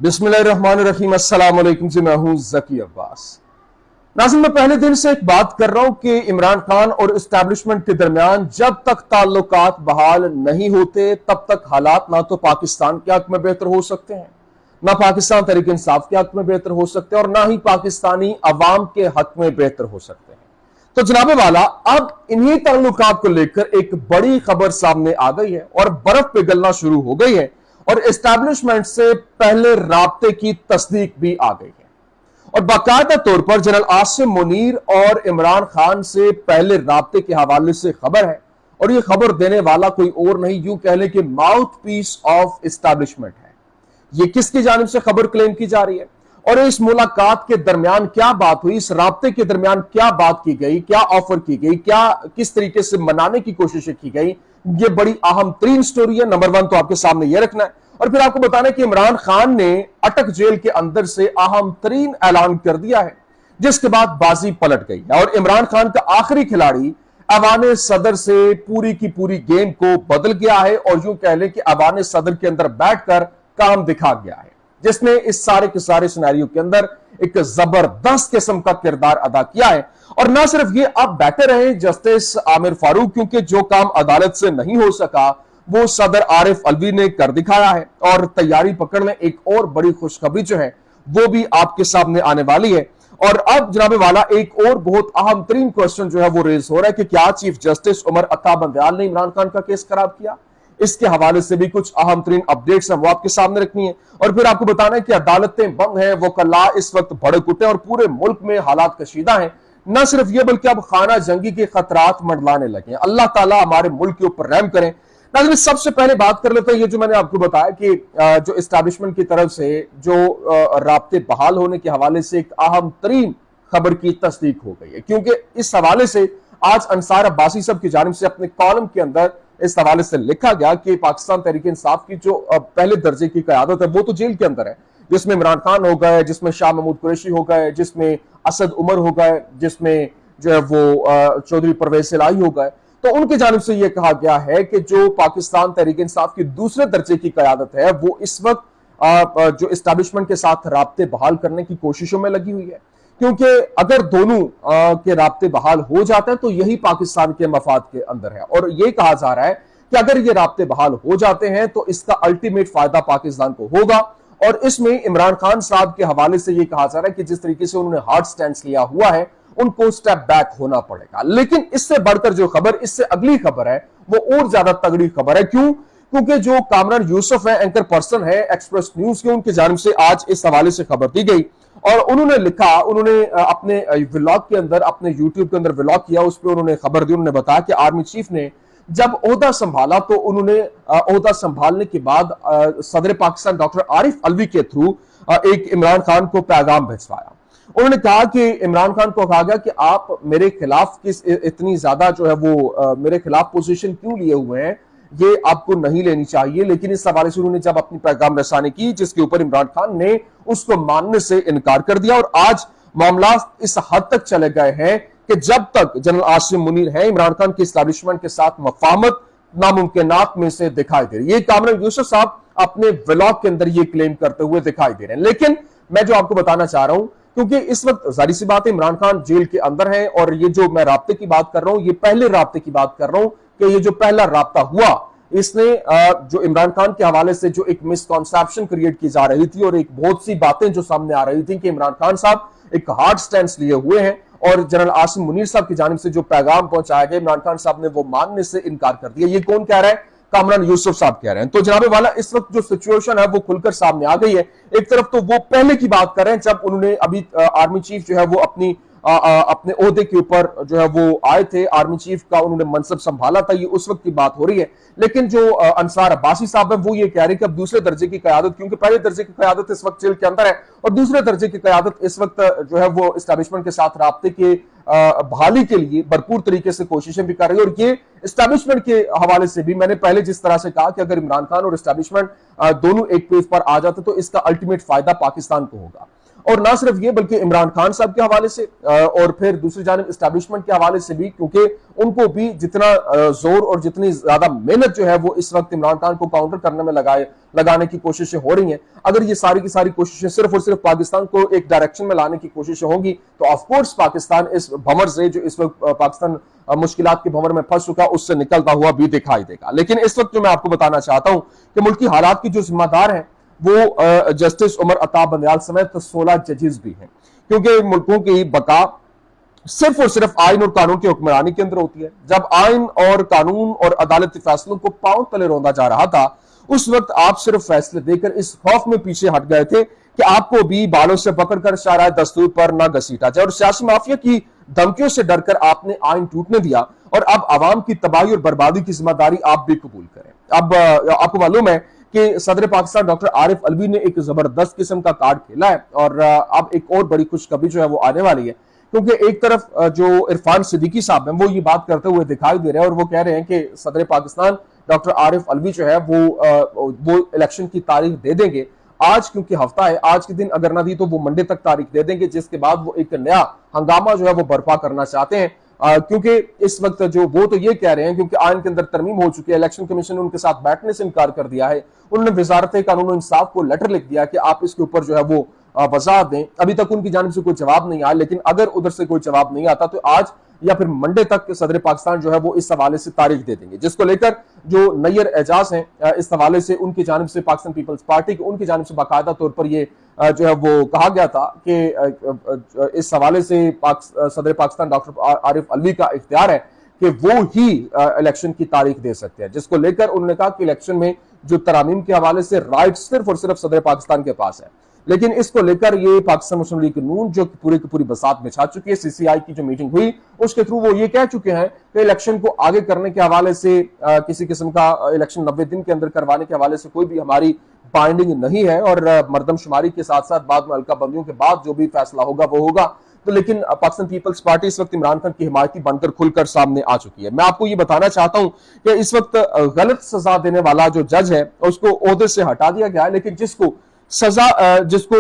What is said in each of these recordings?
बिस्मिल्लाहिर्रहमानिर्रहीम। अस्सलाम वालेकुम से मैं हूं जकी अब्बास। नाज़रीन, मैं पहले दिन से एक बात कर रहा हूं कि इमरान खान और एस्टैब्लिशमेंट के दरमियान जब तक ताल्लुकात बहाल नहीं होते तब तक हालात ना तो पाकिस्तान के हक में बेहतर हो सकते हैं, ना पाकिस्तान तहरीक इंसाफ के हक में बेहतर हो सकते हैं और ना ही पाकिस्तानी अवाम के हक में बेहतर हो सकते हैं। तो जनाबे वाला, अब इन्हीं ताल्लुकात को लेकर एक बड़ी खबर सामने आ गई है और बर्फ पिघलना शुरू हो गई है और एस्टैब्लिशमेंट से पहले राब्ते की तस्दीक भी आ गई है और बाकायदा तौर पर जनरल आसिम मुनीर और इमरान खान से पहले राब्ते के हवाले से खबर है और यह खबर देने वाला कोई और नहीं, यूं कह लें कि माउथ पीस ऑफ एस्टैब्लिशमेंट है। ये किसकी जानिब से खबर क्लेम की जा रही है और इस मुलाकात के दरमियान क्या बात हुई, इस राब्ते के दरमियान क्या बात की गई, क्या ऑफर की गई, क्या किस तरीके से मनाने की कोशिश की गई, ये बड़ी अहम तरीन स्टोरी है। नंबर वन तो आपके सामने यह रखना है और फिर आपको बताना है कि इमरान खान ने अटक जेल के अंदर से अहम तरीन ऐलान कर दिया है, जिसके बाद बाजी पलट गई है और इमरान खान का आखिरी खिलाड़ी अवाने सदर से पूरी की पूरी गेम को बदल गया है और यूं कह लें कि अवाने सदर के अंदर बैठकर काम दिखा गया है, जिसने इस सारे के सारे सिनेरियो के अंदर एक जबरदस्त किस्म का किरदार अदा किया है। और ना सिर्फ ये, अब बैठे रहे जस्टिस आमिर फारूक, क्योंकि जो काम अदालत से नहीं हो सका वो सदर आरिफ अलवी ने कर दिखाया है और तैयारी पकड़ में एक और बड़ी खुशखबरी जो है वो भी आपके सामने आने वाली है। और अब जनाबे वाला, एक और बहुत अहम तरीन क्वेश्चन जो है वो रेज हो रहा है कि क्या चीफ जस्टिस उमर अता बंदयाल ने इमरान खान का केस खराब किया। इसके हवाले से भी कुछ अहम तरीन अपडेट्स हैं वो आपके सामने रखनी है और फिर आपको बताना है कि अदालतें बंद हैं, वो कला इस वक्त भड़क उठे और पूरे मुल्क में हालात कशीदा हैं। न सिर्फ ये बल्कि अब खाना जंगी के खतरात मंडलाने लगे हैं। अल्लाह ताला हमारे मुल्क के ऊपर रहम करें। नाज़रीन, सबसे पहले बात कर लेते हैं, ये जो मैंने आपको बताया कि जो एस्टैब्लिशमेंट की तरफ से जो राब्ते बहाल होने के हवाले से एक अहम तरीन खबर की तस्दीक हो गई है, क्योंकि इस हवाले से आज अंसार अब्बासी साहब की जानिब से अपने कॉलम के अंदर इस हवाले से लिखा गया कि पाकिस्तान तहरीक इंसाफ की जो पहले दर्जे की क़यादत है वो तो जेल के अंदर है, जिसमें इमरान खान हो गए, जिसमें शाह महमूद कुरैशी हो गए, जिसमें असद उमर हो गए, जिसमें जो है वो चौधरी परवेज सिलाही हो गए। तो उनकी जानिब से यह कहा गया है कि जो पाकिस्तान तहरीक इंसाफ की दूसरे दर्जे की क़यादत है वो इस वक्त जो एस्टैब्लिशमेंट के साथ राब्ते बहाल करने की कोशिशों में लगी हुई है, क्योंकि अगर दोनों के राब्ते बहाल हो जाते हैं तो यही पाकिस्तान के मफाद के अंदर है। और यह कहा जा रहा है कि अगर ये राब्ते बहाल हो जाते हैं तो इसका अल्टीमेट फायदा पाकिस्तान को होगा। और इसमें इमरान खान साहब के हवाले से यह कहा जा रहा है कि जिस तरीके से उन्होंने हार्ड स्टैंड लिया हुआ है उनको स्टेप बैक होना पड़ेगा। लेकिन इससे बढ़कर जो खबर, इससे अगली खबर है वो और ज्यादा तगड़ी खबर है। क्यों? क्योंकि जो कामरान यूसुफ है, एंकर पर्सन है एक्सप्रेस न्यूज के, उनकी जानिब से आज इस हवाले से खबर दी गई और उन्होंने लिखा, उन्होंने अपने व्लॉग के अंदर, अपने यूट्यूब के अंदर व्लॉग किया, उस पर उन्होंने खबर दी। उन्होंने बताया कि आर्मी चीफ ने जब ओहदा संभाला तो उन्होंने ओहदा संभालने के बाद सदर पाकिस्तान डॉक्टर आरिफ अलवी के थ्रू एक इमरान खान को पैगाम भिजवाया। उन्होंने कहा कि इमरान खान को कहा गया कि आप मेरे खिलाफ किस इतनी ज्यादा जो है वो मेरे खिलाफ पोजीशन क्यों लिए हुए हैं, ये आपको नहीं लेनी चाहिए। लेकिन इस हवाले से उन्होंने जब अपनी पैगाम रसानी की, जिसके ऊपर इमरान खान ने उसको मानने से इनकार कर दिया और आज मामला इस हद तक चले गए हैं कि जब तक जनरल आसिम मुनीर है, इमरान खान की एस्टैब्लिशमेंट के साथ मफाहमत नामुमकिनात में से दिखाई दे रही है। ये कामरान यूसुफ साहब अपने व्लॉग के अंदर ये क्लेम करते हुए दिखाई दे रहे हैं। लेकिन मैं जो आपको बताना चाह रहा हूं, क्योंकि इस वक्त जाहिर सी बात है इमरान खान जेल के अंदर है और ये जो मैं राब्ते की बात कर रहा हूं, ये पहले राब्ते की बात कर रहा हूं कि ये जो पहला राब्ता हुआ, इसने जो इमरान खान के हवाले से जो एक मिसकॉन्सेप्शन क्रिएट की जा रही थी और एक बहुत सी बातें जो सामने आ रही थी कि इमरान खान साहब एक हार्ड स्टैंड लिए हुए हैं और जनरल आसिम मुनीर साहब की जानिब से जो पैगाम पहुंचाया गया, इमरान खान साहब ने वो मानने से इनकार कर दिया। ये कौन कह रहा है? कामरान यूसुफ साहब कह रहे हैं। तो जनाबे वाला, इस वक्त जो सिचुएशन है वो खुलकर सामने आ गई है। एक तरफ तो वो पहले की बात कर रहे हैं जब उन्होंने अभी आर्मी चीफ जो है वो अपने ओहदे के ऊपर जो है वो आए थे, आर्मी चीफ का उन्होंने मनसब संभाला था, ये उस वक्त की बात हो रही है। लेकिन जो अंसार अब्बासी साहब है वो ये कह रहे हैं कि अब दूसरे दर्जे की क़यादत, क्योंकि पहले दर्जे की क़यादत इस वक्त जेल के अंदर है और दूसरे दर्जे की क़यादत इस वक्त जो है वो एस्टैब्लिशमेंट के साथ राब्ते के बहाली के लिए भरपूर तरीके से कोशिशें भी कर रही है। और ये एस्टैब्लिशमेंट के हवाले से भी मैंने पहले जिस तरह से कहा कि अगर इमरान खान और एस्टैब्लिशमेंट दोनों एक पेज पर आ जाते तो इसका अल्टीमेट फायदा पाकिस्तान को होगा। और ना सिर्फ ये बल्कि इमरान खान साहब के हवाले से और फिर दूसरी जानिब एस्टैब्लिशमेंट के हवाले से भी, क्योंकि उनको भी जितना जोर और जितनी ज्यादा मेहनत जो है वो इस वक्त इमरान खान को काउंटर करने में लगाने की कोशिशें हो रही हैं। अगर ये सारी की सारी कोशिशें सिर्फ और सिर्फ पाकिस्तान को एक डायरेक्शन में लाने की कोशिशें होंगी तो ऑफकोर्स पाकिस्तान इस भंवर से, जो इस वक्त पाकिस्तान मुश्किलात के भंवर में फंस चुका, उससे निकलता हुआ भी दिखाई देगा। लेकिन इस वक्त जो मैं आपको बताना चाहता हूं कि मुल्की हालात की जो जिम्मेदार है वो जस्टिस उमर अता बंदयाल समेत 16 जजेस भी हैं, क्योंकि मुल्कों की बका सिर्फ और सिर्फ आइन और कानून की हुक्मरानी के अंदर होती है। जब आइन और कानून और अदालती फैसलों को पांव तले रौंदा जा रहा था, उस वक्त आप सिर्फ फैसले देकर इस खौफ में पीछे हट गए थे कि आपको भी बालों से पकड़कर शाराय दस्तूर पर न घसीटा जाए, और सियासी माफिया की धमकियों से डरकर आपने आइन टूटने दिया और अब आवाम की तबाही और बर्बादी की जिम्मेदारी आप भी कबूल करें। अब आपको मालूम है कि सदर पाकिस्तान डॉक्टर आरिफ अलवी ने एक जबरदस्त किस्म का कार्ड खेला है, और अब एक और बड़ी खुशखबरी जो है वो आने वाली है, क्योंकि एक तरफ जो इरफान सिद्दीकी साहब हैं वो ये बात करते हुए दिखाई दे रहे हैं और वो कह रहे हैं कि सदर पाकिस्तान डॉक्टर आरिफ अलवी जो है वो इलेक्शन की तारीख दे देंगे आज, क्योंकि हफ्ता है, आज के दिन अगर ना दी तो वो मंडे तक तारीख दे देंगे, जिसके बाद वो एक नया हंगामा जो है वो बर्पा करना चाहते हैं। क्योंकि इस वक्त जो वो तो ये कह रहे हैं, क्योंकि आइन के अंदर तरमीम हो चुकी है, इलेक्शन कमीशन ने उनके साथ बैठने से इनकार कर दिया है, उन्होंने वजारत कानून और इंसाफ को लेटर लिख दिया कि आप इसके ऊपर जो है वो वजाहत दें। अभी तक उनकी जानिब से कोई जवाब नहीं आया, लेकिन अगर उधर से कोई जवाब नहीं आता तो आज या फिर मंडे तक सदर पाकिस्तान जो है वो इस हवाले से तारीख दे देंगे, जिसको लेकर जो नैयर एजाज हैं इस हवाले से उनकी जानिब से पाकिस्तान पीपल्स पार्टी की उनकी जानिब से बाकायदा तौर पर ये जो है वो कहा गया था कि इस हवाले से सदर पाकिस्तान डॉक्टर आरिफ अलवी का इख्तियार है कि वो ही इलेक्शन की तारीख दे सकते हैं, जिसको लेकर उन्होंने कहा कि इलेक्शन में जो तरामीम के हवाले से राइट सिर्फ और सिर्फ सदर पाकिस्तान के पास है। लेकिन इसको लेकर ये पाकिस्तान मुस्लिम लीग नून जो पूरी की पूरी बसात में छा चुकी है, सीसीआई की जो मीटिंग हुई उसके थ्रू वो ये कह चुके हैं कि इलेक्शन को आगे करने के हवाले से किसी किस्म का इलेक्शन 90 दिन के अंदर करवाने के हवाले से कोई भी हमारी बाइंडिंग नहीं है, और मरदमशुमारी के साथ साथ बाद में हल्का बंदियों के बाद जो भी फैसला होगा वो होगा। तो लेकिन पाकिस्तान पीपल्स पार्टी इस वक्त इमरान खान की हिमायती बनकर खुलकर सामने आ चुकी है। मैं आपको ये बताना चाहता हूं कि इस वक्त गलत सजा देने वाला जो जज है उसको ओहदे से हटा दिया गया है, लेकिन जिसको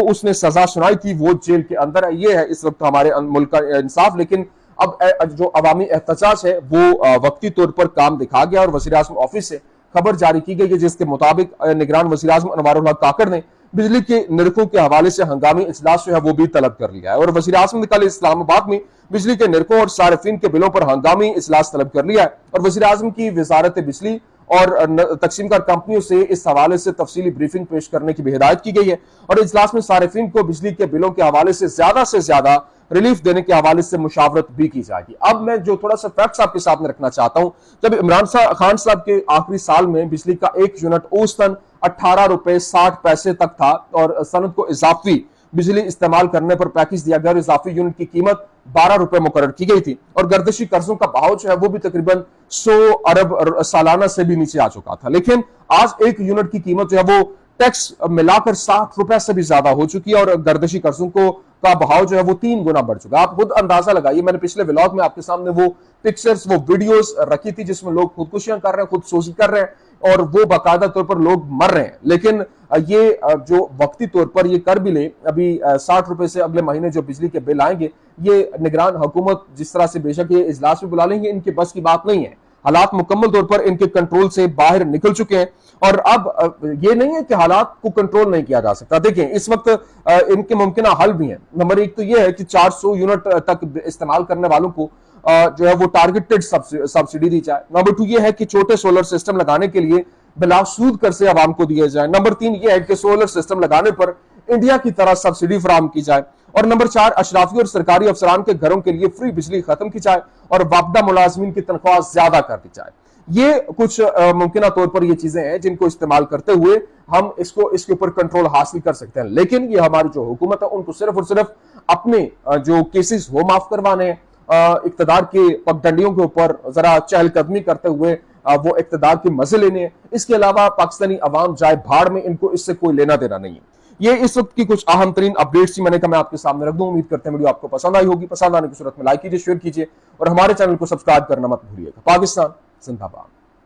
उसने सजा सुनाई थी वो जेल के अंदर है। ये है इस वक्त हमारे मुल्क का इंसाफ। लेकिन अब जो अवामी एहतजाज है वो वक्ती तौर पर काम दिखा गया, और वज़ीर आज़म ऑफिस से खबर जारी की गई है जिसके मुताबिक निगरान वज़ीर आज़म अनवारुल हक काकड़ ने बिजली के निरखों के हवाले से हंगामी इजलास जो है वो भी तलब कर लिया है, और वज़ीर आज़म ने कल इस्लामाबाद में बिजली के निरखों और सार्फिन के बिलों पर हंगामी इजलास तलब कर लिया है, और वज़ीर आज़म की वजारत बिजली और तकसीमकार कंपनियों से इस हवाले से तफसीली ब्रीफिंग पेश करने की भी हिदायत की गई है, और इजलास में सार्फिन को बिजली के बिलों के हवाले से ज्यादा रिलीफ देने के हवाले से मुशावरत भी की जाएगी। अब मैं जो थोड़ा सा फैक्ट्स आपके सामने रखना चाहता हूं, जब इमरान खान साहब के आखिरी साल में बिजली का एक यूनिट औसतन 18 रुपए 60 पैसे तक था, और सनद को इजाफी बिजली इस्तेमाल करने पर पैकेज दिया गया, इजाफी यूनिट की कीमत 12 रुपए मुकर्रर की गई थी, और गर्दिशी कर्जों का बहाव जो है वो भी तकरीबन 100 अरब सालाना से भी नीचे आ चुका था। लेकिन आज एक यूनिट की कीमत जो है वो टैक्स मिलाकर 60 रुपए से भी ज्यादा हो चुकी है, और गर्दिशी कर्जों का बहाव जो है वो 3 गुना बढ़ चुका है। आप खुद अंदाजा लगाइए, मैंने पिछले व्लॉग में आपके सामने वो पिक्चर्स, वो वीडियोस रखी थी जिसमें लोग खुदकुशियां कर रहे हैं, खुद सोचिंग कर रहे हैं, और वो बाकायदा तौर पर लोग मर रहे हैं। लेकिन ये जो वक्ती तौर पर ये कर भी ले, अभी 60 रुपए से अगले महीने जो बिजली के बिल आएंगे, ये निगरान हुकूमत जिस तरह से बेशक ये इजलास में बुला लेंगे, इनके बस की बात नहीं है। हालात मुकम्मल तौर पर इनके कंट्रोल से बाहर निकल चुके हैं, और अब ये नहीं है कि हालात को कंट्रोल नहीं किया जा सकता। देखिए इस वक्त इनके मुमकिन हल भी हैं। नंबर एक तो ये है कि 400 यूनिट तक इस्तेमाल करने वालों को जो है वो टारगेटेड सब्सिडी दी जाए। नंबर 2 ये है कि छोटे सोलर सिस्टम लगाने के लिए बिलासूद कर से आवाम को दिए जाए। नंबर 3 ये है कि सोलर सिस्टम लगाने पर इंडिया की तरह सब्सिडी फराहम की जाए, और नंबर 4 अशराफी और सरकारी अफसरान के घरों के लिए फ्री बिजली खत्म की जाए, और वापदा मुलाजमीन की तनख्वाह ज्यादा कर दी जाए। ये कुछ मुमकिन तौर पर ये चीजें हैं जिनको इस्तेमाल करते हुए हम इसके ऊपर कंट्रोल हासिल कर सकते हैं। लेकिन ये हमारी जो हुकूमत है उनको सिर्फ और सिर्फ अपने जो केसेस वो माफ करवाने हैं, इक्तदार के पगडंडियों के ऊपर जरा चहलकदमी करते हुए वो इक्तदार के मजे लेने हैं। इसके अलावा पाकिस्तानी अवाम जाए भाड़ में, इनको इससे कोई लेना देना नहीं है। ये इस वक्त की कुछ अहम तरीन अपडेट्स मैंने कहा मैं आपके सामने रख दूं। उम्मीद करते हैं वीडियो आपको पसंद आई होगी। पसंद आने की सूरत में लाइक कीजिए, शेयर कीजिए, और हमारे चैनल को सब्सक्राइब करना मत भूलिएगा। पाकिस्तान जिंदाबाद।